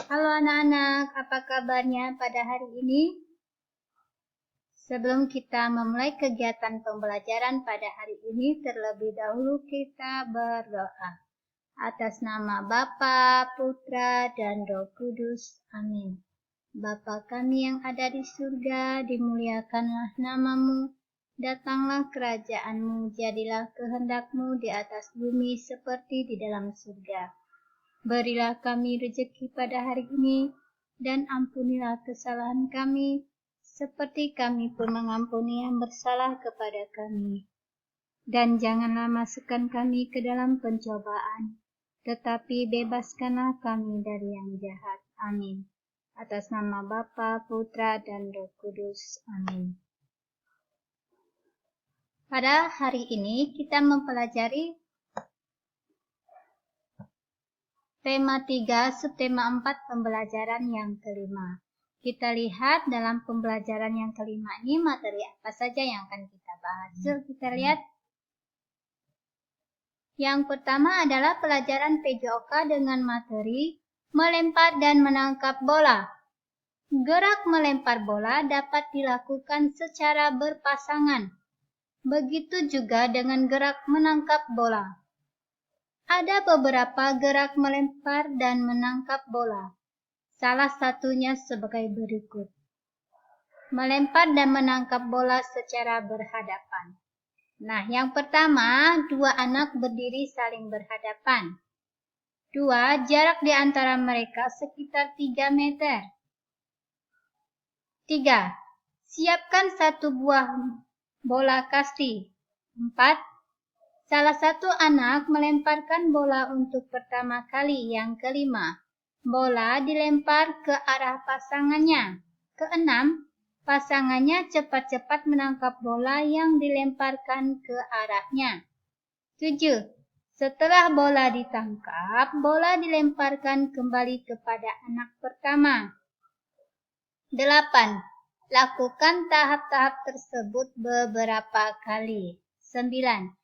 Halo anak-anak, apa kabarnya pada hari ini? Sebelum kita memulai kegiatan pembelajaran pada hari ini, terlebih dahulu kita berdoa. Atas nama Bapa, Putra, dan Roh Kudus. Amin. Bapa kami yang ada di surga, dimuliakanlah namamu. Datanglah kerajaanmu, jadilah kehendakmu di atas bumi seperti di dalam surga. Berilah kami rezeki pada hari ini, dan ampunilah kesalahan kami, seperti kami pun mengampuni yang bersalah kepada kami. Dan janganlah masukkan kami ke dalam pencobaan, tetapi bebaskanlah kami dari yang jahat. Amin. Atas nama Bapa, Putra, dan Roh Kudus. Amin. Pada hari ini kita mempelajari tema 3, subtema 4, pembelajaran yang kelima. Kita lihat dalam pembelajaran yang kelima ini materi apa saja yang akan kita bahas. Kita lihat. Yang pertama adalah pelajaran PJOK dengan materi melempar dan menangkap bola. Gerak melempar bola dapat dilakukan secara berpasangan. Begitu juga dengan gerak menangkap bola. Ada beberapa gerak melempar dan menangkap bola. Salah satunya sebagai berikut. Melempar dan menangkap bola secara berhadapan. Nah, yang pertama, dua anak berdiri saling berhadapan. Jarak di antara mereka sekitar 3 meter. 3. Siapkan satu buah bola kasti. 4. Salah satu anak melemparkan bola untuk pertama kali. Yang kelima, bola dilempar ke arah pasangannya. Keenam, pasangannya cepat-cepat menangkap bola yang dilemparkan ke arahnya. 7. Setelah bola ditangkap, bola dilemparkan kembali kepada anak pertama. 8. Lakukan tahap-tahap tersebut beberapa kali. 9.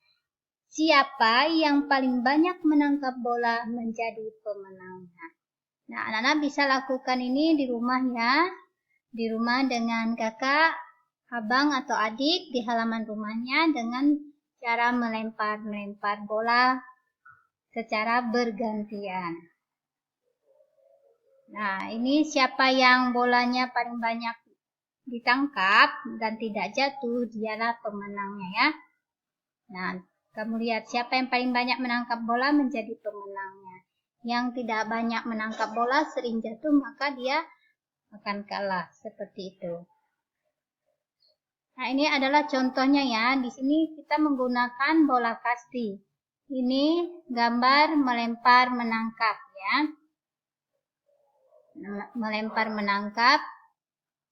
Siapa yang paling banyak menangkap bola menjadi pemenangnya. Nah, anak-anak bisa lakukan ini di rumah ya. Di rumah dengan kakak, abang atau adik di halaman rumahnya dengan cara melempar bola secara bergantian. Nah, ini siapa yang bolanya paling banyak ditangkap dan tidak jatuh, dialah pemenangnya ya. Nah, kamu lihat siapa yang paling banyak menangkap bola menjadi pemenangnya. Yang tidak banyak menangkap bola sering jatuh, maka dia akan kalah seperti itu. Nah, ini adalah contohnya ya. Di sini kita menggunakan bola kasti. Ini gambar melempar menangkap ya. Melempar menangkap.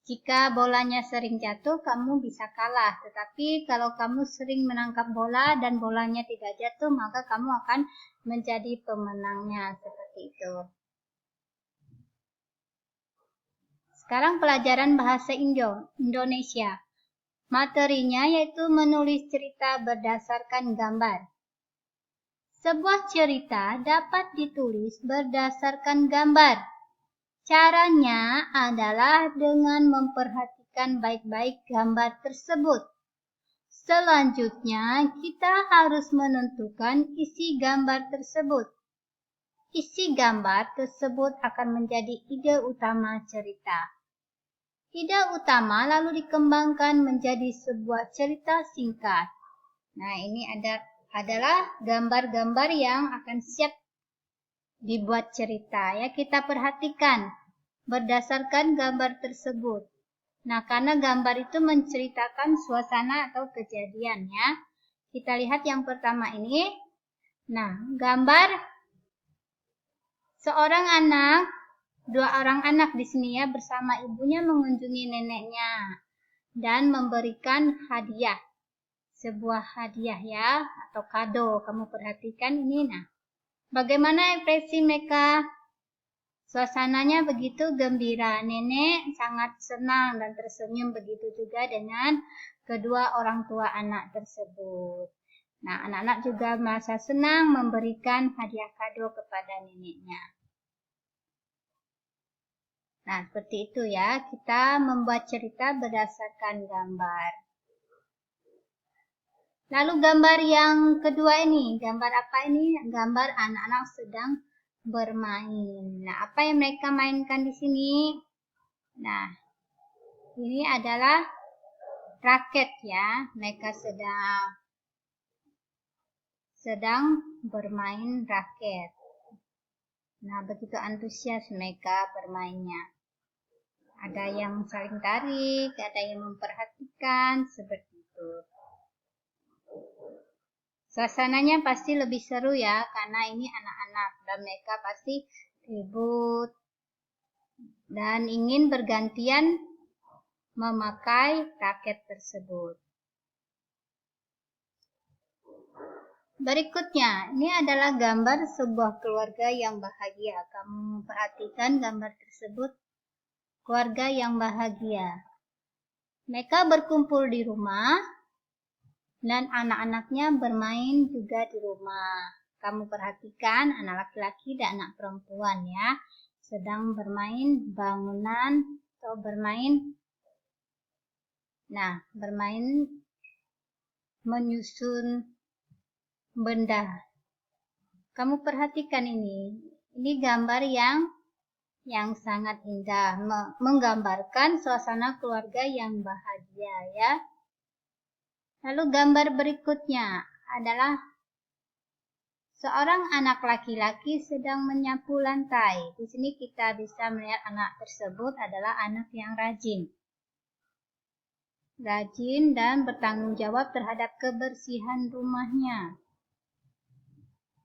Jika bolanya sering jatuh, kamu bisa kalah. Tetapi kalau kamu sering menangkap bola dan bolanya tidak jatuh, maka kamu akan menjadi pemenangnya. Seperti itu. Sekarang pelajaran bahasa Indonesia. Materinya yaitu menulis cerita berdasarkan gambar. Sebuah cerita dapat ditulis berdasarkan gambar. Caranya adalah dengan memperhatikan baik-baik gambar tersebut. Selanjutnya, kita harus menentukan isi gambar tersebut. Isi gambar tersebut akan menjadi ide utama cerita. Ide utama lalu dikembangkan menjadi sebuah cerita singkat. Nah, ini adalah gambar-gambar yang akan siap dibuat cerita ya. Kita perhatikan berdasarkan gambar tersebut. Nah, karena gambar itu menceritakan suasana atau kejadian ya. Kita lihat yang pertama ini. Nah, gambar seorang anak, 2 orang anak di sini ya bersama ibunya mengunjungi neneknya dan memberikan hadiah. Sebuah hadiah ya atau kado. Kamu perhatikan ini. Nah, bagaimana ekspresi mereka? Suasananya begitu gembira. Nenek sangat senang dan tersenyum, begitu juga dengan kedua orang tua anak tersebut. Nah, anak-anak juga merasa senang memberikan hadiah kado kepada neneknya. Nah, seperti itu ya. Kita membuat cerita berdasarkan gambar. Lalu gambar yang kedua ini, gambar apa ini? Gambar anak-anak sedang bermain. Nah, apa yang mereka mainkan di sini? Nah, ini adalah raket ya. Mereka sedang bermain raket. Nah, begitu antusias mereka bermainnya. Ada yang saling tarik, ada yang memperhatikan, seperti itu. Suasananya pasti lebih seru ya, karena ini anak-anak dan mereka pasti ribut dan ingin bergantian memakai raket tersebut. Berikutnya, ini adalah gambar sebuah keluarga yang bahagia. Kamu perhatikan gambar tersebut, keluarga yang bahagia. Mereka berkumpul di rumah dan anak-anaknya bermain juga di rumah. Kamu perhatikan anak laki-laki dan anak perempuan ya, sedang bermain bangunan atau bermain menyusun benda. Kamu perhatikan ini gambar yang sangat indah, menggambarkan suasana keluarga yang bahagia ya. Lalu gambar berikutnya adalah seorang anak laki-laki sedang menyapu lantai. Di sini kita bisa melihat anak tersebut adalah anak yang rajin dan bertanggung jawab terhadap kebersihan rumahnya.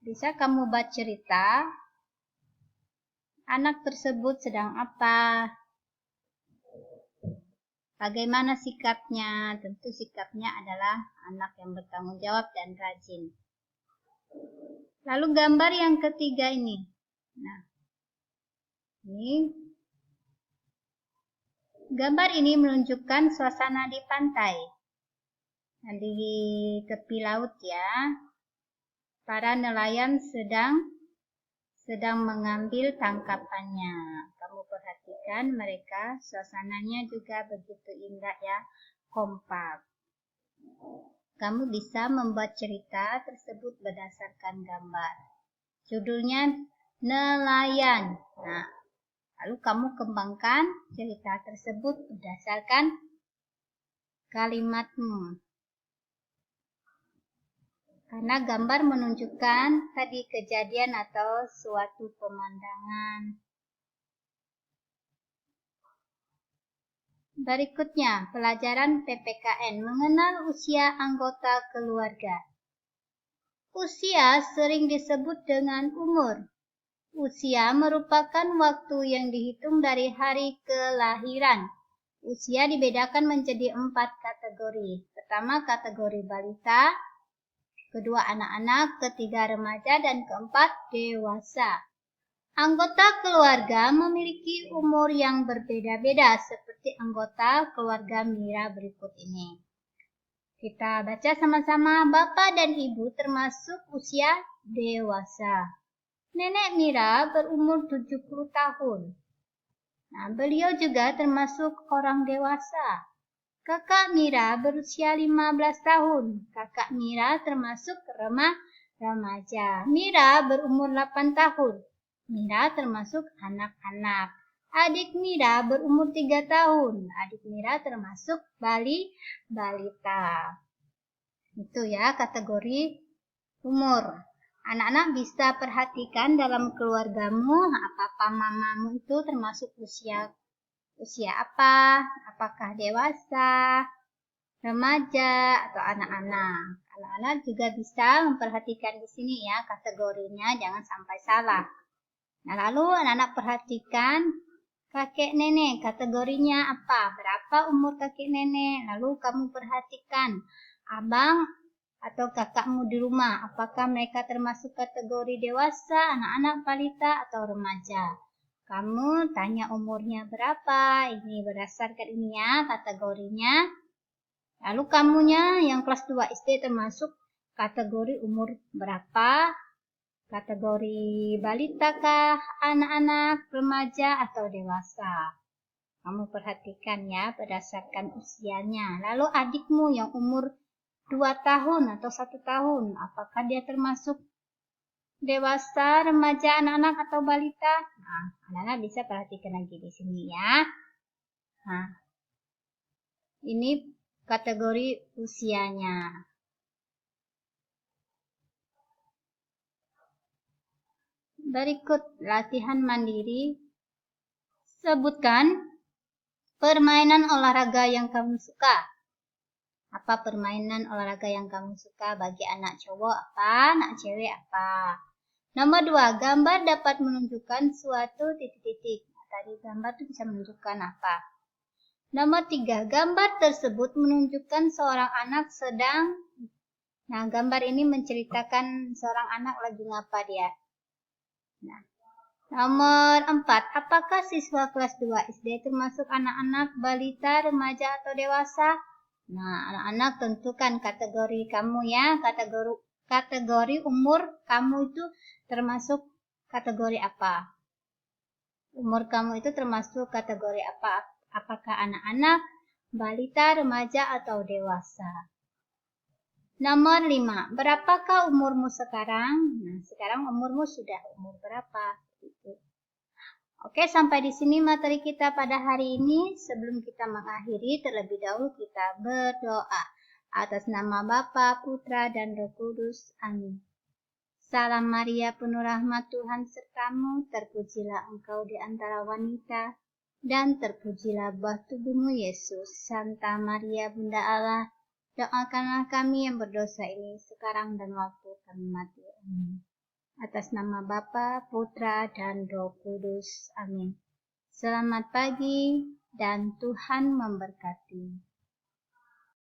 Bisa kamu buat cerita, anak tersebut sedang apa? Bagaimana sikapnya? Tentu sikapnya adalah anak yang bertanggung jawab dan rajin. Lalu gambar yang ketiga ini. Nah, gambar ini menunjukkan suasana di pantai. Nah, di tepi laut ya. Para nelayan sedang mengambil tangkapannya. Kamu perhatikan mereka, suasananya juga begitu indah ya, kompak. Kamu bisa membuat cerita tersebut berdasarkan gambar. Judulnya Nelayan. Nah, lalu kamu kembangkan cerita tersebut berdasarkan kalimatmu. Karena gambar menunjukkan tadi kejadian atau suatu pemandangan. Berikutnya, pelajaran PPKN mengenal usia anggota keluarga. Usia sering disebut dengan umur. Usia merupakan waktu yang dihitung dari hari kelahiran. Usia dibedakan menjadi 4 kategori. Pertama, kategori balita. Kedua, anak-anak, ketiga, remaja, dan keempat, dewasa. Anggota keluarga memiliki umur yang berbeda-beda, seperti anggota keluarga Mira berikut ini. Kita baca sama-sama, Bapak dan Ibu termasuk usia dewasa. Nenek Mira berumur 70 tahun. Nah, beliau juga termasuk orang dewasa. Kakak Mira berusia 15 tahun. Kakak Mira termasuk remaja. Mira berumur 8 tahun. Mira termasuk anak-anak. Adik Mira berumur 3 tahun. Adik Mira termasuk balita. Itu ya kategori umur. Anak-anak bisa perhatikan dalam keluargamu, apakah mamamu itu termasuk usia apa? Apakah dewasa, remaja, atau anak-anak? Anak-anak juga bisa memperhatikan di sini ya kategorinya, jangan sampai salah. Nah, lalu anak-anak perhatikan kakek nenek, kategorinya apa? Berapa umur kakek nenek? Lalu kamu perhatikan abang atau kakakmu di rumah, apakah mereka termasuk kategori dewasa, anak-anak, balita, atau remaja? Kamu tanya umurnya berapa, ini berdasarkan ini ya kategorinya. Lalu kamunya yang kelas 2 SD termasuk kategori umur berapa? Kategori balita kah, anak-anak, remaja, atau dewasa? Kamu perhatikan ya berdasarkan usianya. Lalu adikmu yang umur 2 tahun atau 1 tahun, apakah dia termasuk dewasa, remaja, anak-anak, atau balita? Nah, anak-anak bisa perhatikan lagi di sini ya. Nah, ini kategori usianya. Berikut latihan mandiri. Sebutkan permainan olahraga yang kamu suka. Apa permainan olahraga yang kamu suka? Bagi anak cowok apa? Anak cewek apa? Nomor 2, gambar dapat menunjukkan suatu titik-titik. Nah, tadi gambar itu bisa menunjukkan apa? Nomor 3, gambar tersebut menunjukkan seorang anak sedang. Nah, gambar ini menceritakan seorang anak lagi ngapa dia. Nah, nomor 4, apakah siswa kelas 2 SD termasuk anak-anak, balita, remaja, atau dewasa? Nah, anak-anak tentukan kategori kamu ya, kategori umur kamu itu termasuk kategori apa? Umur kamu itu termasuk kategori apa? Apakah anak-anak, balita, remaja, atau dewasa? Nomor 5, berapakah umurmu sekarang? Nah, sekarang umurmu sudah umur berapa? Oke, sampai di sini materi kita pada hari ini. Sebelum kita mengakhiri, terlebih dahulu kita berdoa. Atas nama Bapa, Putra, dan Roh Kudus. Amin. Salam Maria, penuh rahmat Tuhan sertamu, terpujilah engkau di antara wanita, dan terpujilah buah tubuhmu Yesus. Santa Maria, Bunda Allah, doakanlah kami yang berdosa ini sekarang dan waktu kami mati. Amin. Atas nama Bapa, Putra, dan Roh Kudus. Amin. Selamat pagi dan Tuhan memberkati.